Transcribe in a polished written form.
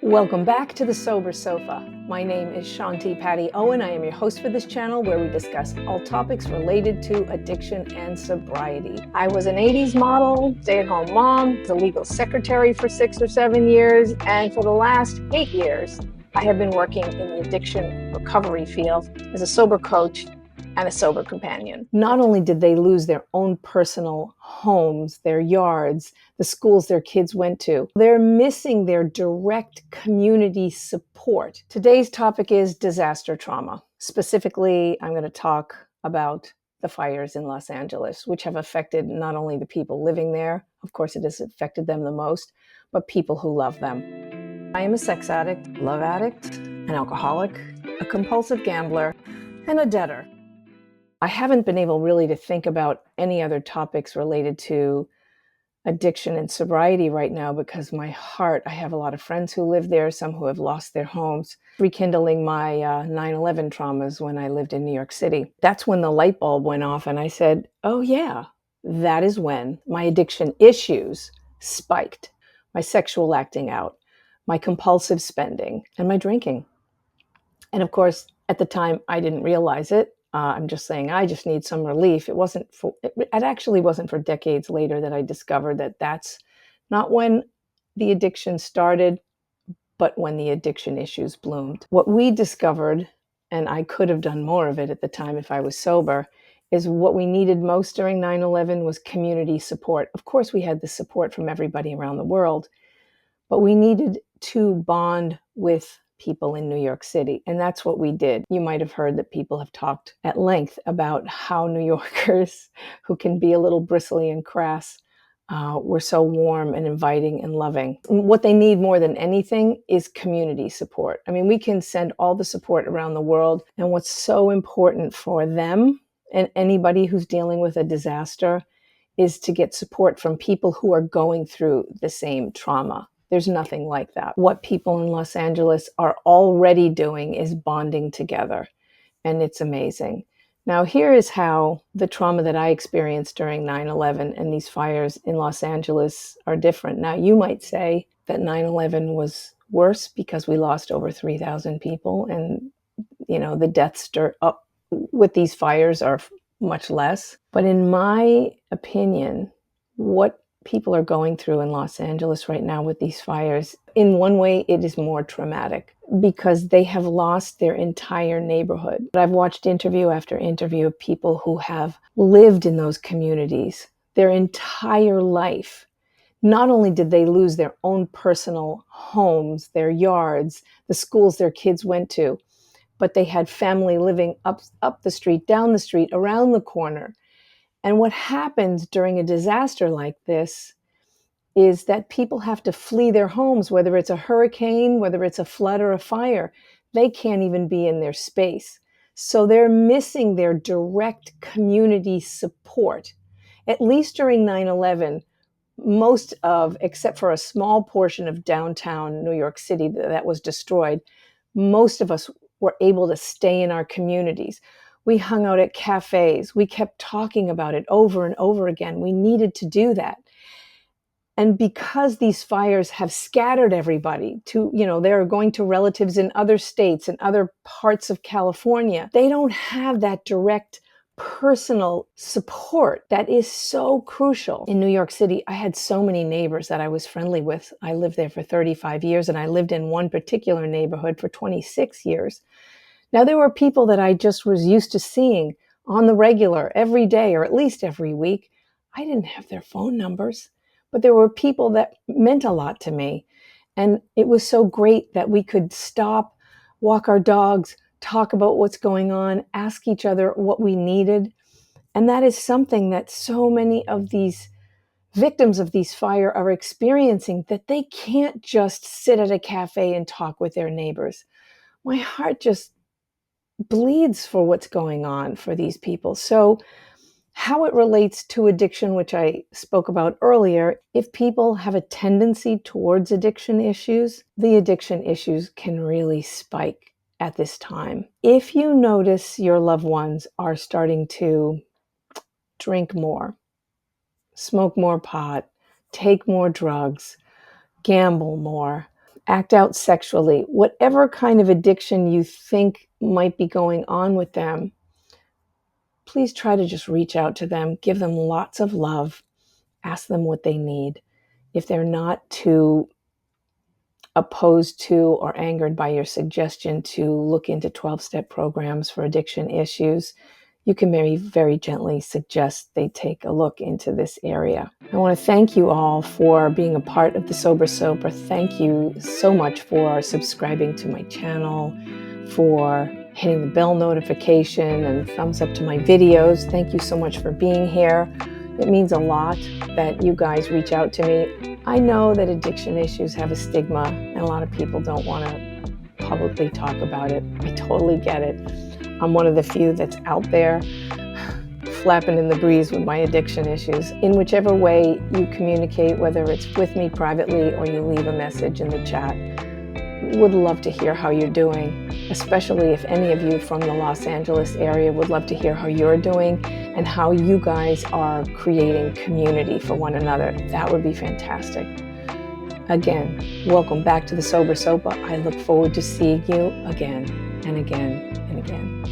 Welcome back to the Sober Sofa. My name is Shanti Patty Owen. I am your host for this channel where we discuss all topics related to addiction and sobriety. I was an 80s model, stay-at-home mom, was a legal secretary for 6 or 7 years, and for the last 8 years, I have been working in the addiction recovery field as a sober coach and a sober companion. Not only did they lose their own personal homes, their yards, the schools their kids went to, they're missing their direct community support. Today's topic is disaster trauma. Specifically, I'm going to talk about the fires in Los Angeles, which have affected not only the people living there, of course it has affected them the most, but people who love them. I am a sex addict, love addict, an alcoholic, a compulsive gambler, and a debtor. I haven't been able really to think about any other topics related to addiction and sobriety right now because my heart, I have a lot of friends who live there, some who have lost their homes, rekindling my 9/11 traumas when I lived in New York City. That's when the light bulb went off and I said, oh yeah, that is when my addiction issues spiked. My sexual acting out, my compulsive spending, and my drinking. And of course, at the time, I didn't realize it. I'm just saying I just need some relief. It actually wasn't for decades later that I discovered that that's not when the addiction started, but when the addiction issues bloomed. What we discovered, and I could have done more of it at the time if I was sober, is what we needed most during 9/11 was community support. Of course, we had the support from everybody around the world, but we needed to bond with people in New York City. And that's what we did. You might have heard that people have talked at length about how New Yorkers, who can be a little bristly and crass, were so warm and inviting and loving. What they need more than anything is community support. I mean, we can send all the support around the world. And what's so important for them and anybody who's dealing with a disaster is to get support from people who are going through the same trauma. There's nothing like that. What people in Los Angeles are already doing is bonding together, and it's amazing. Now, here is how the trauma that I experienced during 9/11 and these fires in Los Angeles are different. Now, you might say that 9/11 was worse because we lost over 3,000 people, and the deaths up with these fires are much less. But in my opinion, what people are going through in Los Angeles right now with these fires, in one way, it is more traumatic because they have lost their entire neighborhood. I've watched interview after interview of people who have lived in those communities their entire life. Not only did they lose their own personal homes, their yards, the schools their kids went to, but they had family living up the street, down the street, around the corner. And what happens during a disaster like this is that people have to flee their homes, whether it's a hurricane, whether it's a flood or a fire. They can't even be in their space. So they're missing their direct community support. At least during 9/11, except for a small portion of downtown New York City that was destroyed, most of us were able to stay in our communities. We hung out at cafes. We kept talking about it over and over again. We needed to do that. And because these fires have scattered everybody they're going to relatives in other states and other parts of California, they don't have that direct personal support that is so crucial. In New York City, I had so many neighbors that I was friendly with. I lived there for 35 years, and I lived in one particular neighborhood for 26 years. Now, there were people that I just was used to seeing on the regular every day, or at least every week. I didn't have their phone numbers, but there were people that meant a lot to me. And it was so great that we could stop, walk our dogs, talk about what's going on, ask each other what we needed. And that is something that so many of these victims of these fire are experiencing, that they can't just sit at a cafe and talk with their neighbors. My heart just bleeds for what's going on for these people. So how it relates to addiction, which I spoke about earlier, if people have a tendency towards addiction issues, the addiction issues can really spike at this time. If you notice your loved ones are starting to drink more, smoke more pot, take more drugs, gamble more, act out sexually, whatever kind of addiction you think might be going on with them, please try to just reach out to them, give them lots of love, ask them what they need. If they're not too opposed to or angered by your suggestion to look into 12-step programs for addiction issues, you can very, very gently suggest they take a look into this area. I want to thank you all for being a part of the Sober Sober. Thank you so much for subscribing to my channel, for hitting the bell notification and thumbs up to my videos. Thank you so much for being here. It means a lot that you guys reach out to me. I know that addiction issues have a stigma and a lot of people don't want to publicly talk about it. I totally get it. I'm one of the few that's out there flapping in the breeze with my addiction issues. In whichever way you communicate, whether it's with me privately or you leave a message in the chat, would love to hear how you're doing, especially if any of you from the Los Angeles area would love to hear how you're doing and how you guys are creating community for one another. That would be fantastic. Again, welcome back to the Sober Sober. I look forward to seeing you again and again and again.